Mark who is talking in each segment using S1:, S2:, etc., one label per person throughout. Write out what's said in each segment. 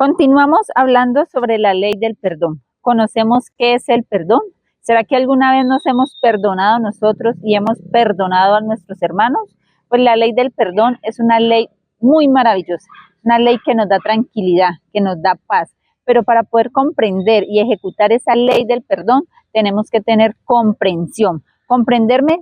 S1: Continuamos hablando sobre la ley del perdón. ¿Conocemos qué es el perdón? ¿Será que alguna vez nos hemos perdonado nosotros y hemos perdonado a nuestros hermanos? Pues la ley del perdón es una ley muy maravillosa, una ley que nos da tranquilidad, que nos da paz. Pero para poder comprender y ejecutar esa ley del perdón, tenemos que tener comprensión. Comprenderme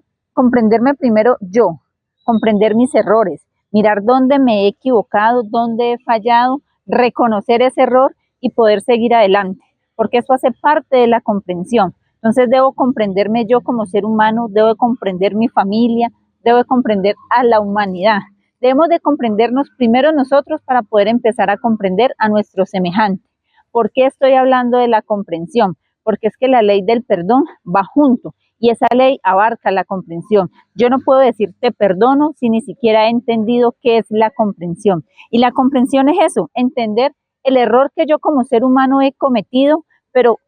S1: primero yo, comprender mis errores, mirar dónde me he equivocado, dónde he fallado, reconocer ese error y poder seguir adelante, porque eso hace parte de la comprensión. Entonces debo comprenderme yo como ser humano, debo comprender mi familia, debo comprender a la humanidad. Debemos de comprendernos primero nosotros para poder empezar a comprender a nuestro semejante. ¿Por qué estoy hablando de la comprensión? Porque es que la ley del perdón va junto y esa ley abarca la comprensión. Yo no puedo decir te perdono si ni siquiera he entendido qué es la comprensión. Y la comprensión es eso, entender el error que yo como ser humano he cometido, pero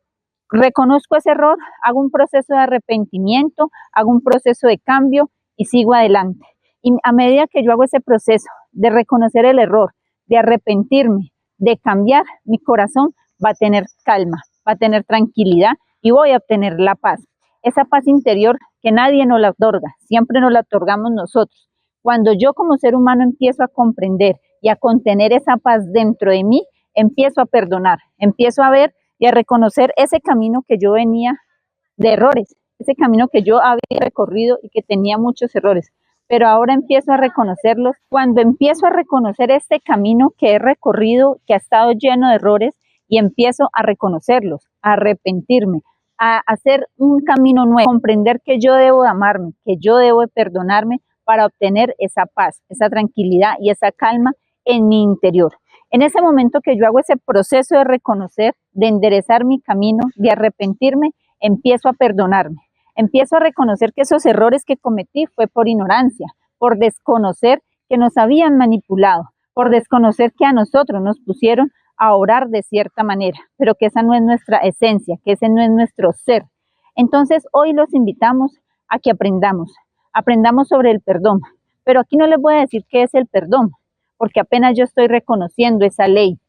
S1: reconozco ese error, hago un proceso de arrepentimiento, hago un proceso de cambio y sigo adelante. Y a medida que yo hago ese proceso de reconocer el error, de arrepentirme, de cambiar, mi corazón va a tener calma, va a tener tranquilidad y voy a obtener la paz. Esa paz interior que nadie nos la otorga, siempre nos la otorgamos nosotros. Cuando yo como ser humano empiezo a comprender y a contener esa paz dentro de mí, empiezo a perdonar, empiezo a ver y a reconocer ese camino que yo venía de errores, ese camino que yo había recorrido y que tenía muchos errores, pero ahora empiezo a reconocerlos. Cuando empiezo a reconocer este camino que he recorrido, que ha estado lleno de errores, y empiezo a reconocerlos, a arrepentirme, a hacer un camino nuevo, comprender que yo debo de amarme, que yo debo de perdonarme para obtener esa paz, esa tranquilidad y esa calma en mi interior. En ese momento que yo hago ese proceso de reconocer, de enderezar mi camino, de arrepentirme, empiezo a perdonarme. Empiezo a reconocer que esos errores que cometí fue por ignorancia, por desconocer que nos habían manipulado, por desconocer que a nosotros nos pusieron a orar de cierta manera, pero que esa no es nuestra esencia, que ese no es nuestro ser. Entonces hoy los invitamos a que aprendamos sobre el perdón, pero aquí no les voy a decir qué es el perdón, porque apenas yo estoy reconociendo esa ley.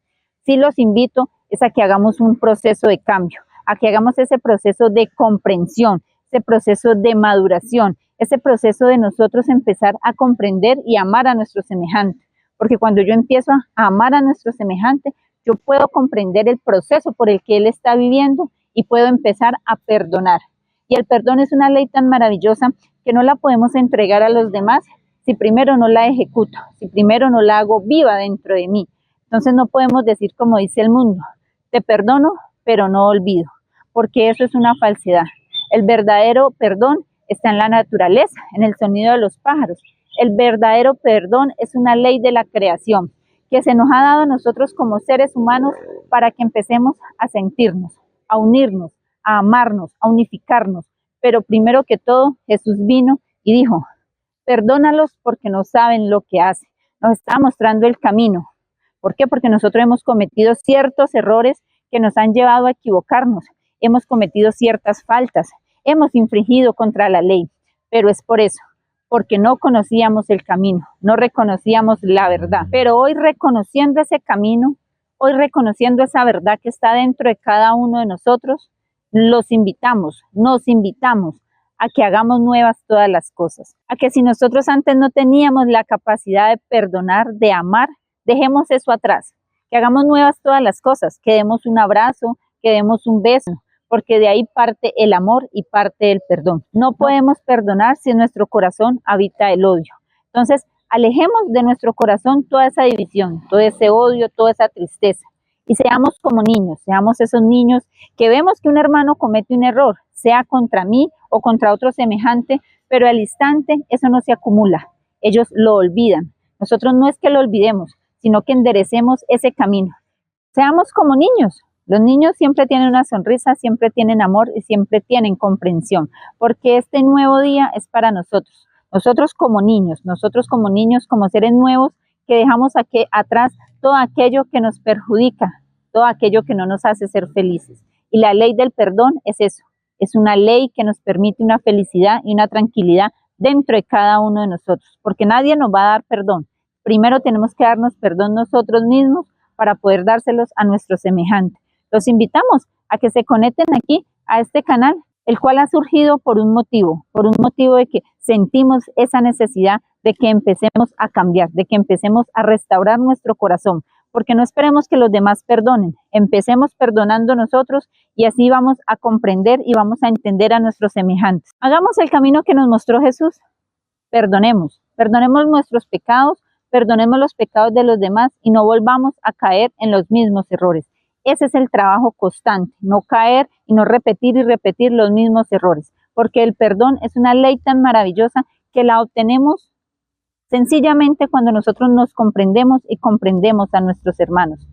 S1: Sí los invito es a que hagamos un proceso de cambio, a que hagamos ese proceso de comprensión, ese proceso de maduración, ese proceso de nosotros empezar a comprender y amar a nuestro semejante. Porque cuando yo empiezo a amar a nuestro semejante, yo puedo comprender el proceso por el que él está viviendo y puedo empezar a perdonar. Y el perdón es una ley tan maravillosa que no la podemos entregar a los demás si primero no la ejecuto, si primero no la hago viva dentro de mí. Entonces no podemos decir como dice el mundo, te perdono, pero no olvido, porque eso es una falsedad. El verdadero perdón está en la naturaleza, en el sonido de los pájaros. El verdadero perdón es una ley de la creación que se nos ha dado a nosotros como seres humanos para que empecemos a sentirnos, a unirnos, a amarnos, a unificarnos. Pero primero que todo, Jesús vino y dijo, perdónalos porque no saben lo que hacen. Nos está mostrando el camino. ¿Por qué? Porque nosotros hemos cometido ciertos errores que nos han llevado a equivocarnos. Hemos cometido ciertas faltas, hemos infringido contra la ley, pero es por eso, porque no conocíamos el camino, no reconocíamos la verdad. Pero hoy reconociendo ese camino, hoy reconociendo esa verdad que está dentro de cada uno de nosotros, nos invitamos a que hagamos nuevas todas las cosas, a que si nosotros antes no teníamos la capacidad de perdonar, de amar, dejemos eso atrás, que hagamos nuevas todas las cosas, que demos un abrazo, que demos un beso, porque de ahí parte el amor y parte el perdón. No podemos perdonar si en nuestro corazón habita el odio. Entonces, alejemos de nuestro corazón toda esa división, todo ese odio, toda esa tristeza. Y seamos como niños, seamos esos niños que vemos que un hermano comete un error, sea contra mí o contra otro semejante, pero al instante eso no se acumula, ellos lo olvidan. Nosotros no es que lo olvidemos, sino que enderecemos ese camino. Seamos como niños. Los niños siempre tienen una sonrisa, siempre tienen amor y siempre tienen comprensión, porque este nuevo día es para nosotros. Nosotros como niños, como seres nuevos que dejamos aquí atrás todo aquello que nos perjudica, todo aquello que no nos hace ser felices. Y la ley del perdón es eso, es una ley que nos permite una felicidad y una tranquilidad dentro de cada uno de nosotros, porque nadie nos va a dar perdón. Primero tenemos que darnos perdón nosotros mismos para poder dárselos a nuestros semejantes. Los invitamos a que se conecten aquí a este canal, el cual ha surgido por un motivo de que sentimos esa necesidad de que empecemos a cambiar, de que empecemos a restaurar nuestro corazón, porque no esperemos que los demás perdonen, empecemos perdonando nosotros y así vamos a comprender y vamos a entender a nuestros semejantes. Hagamos el camino que nos mostró Jesús, perdonemos nuestros pecados, perdonemos los pecados de los demás y no volvamos a caer en los mismos errores. Ese es el trabajo constante, no caer y no repetir y repetir los mismos errores, porque el perdón es una ley tan maravillosa que la obtenemos sencillamente cuando nosotros nos comprendemos y comprendemos a nuestros hermanos.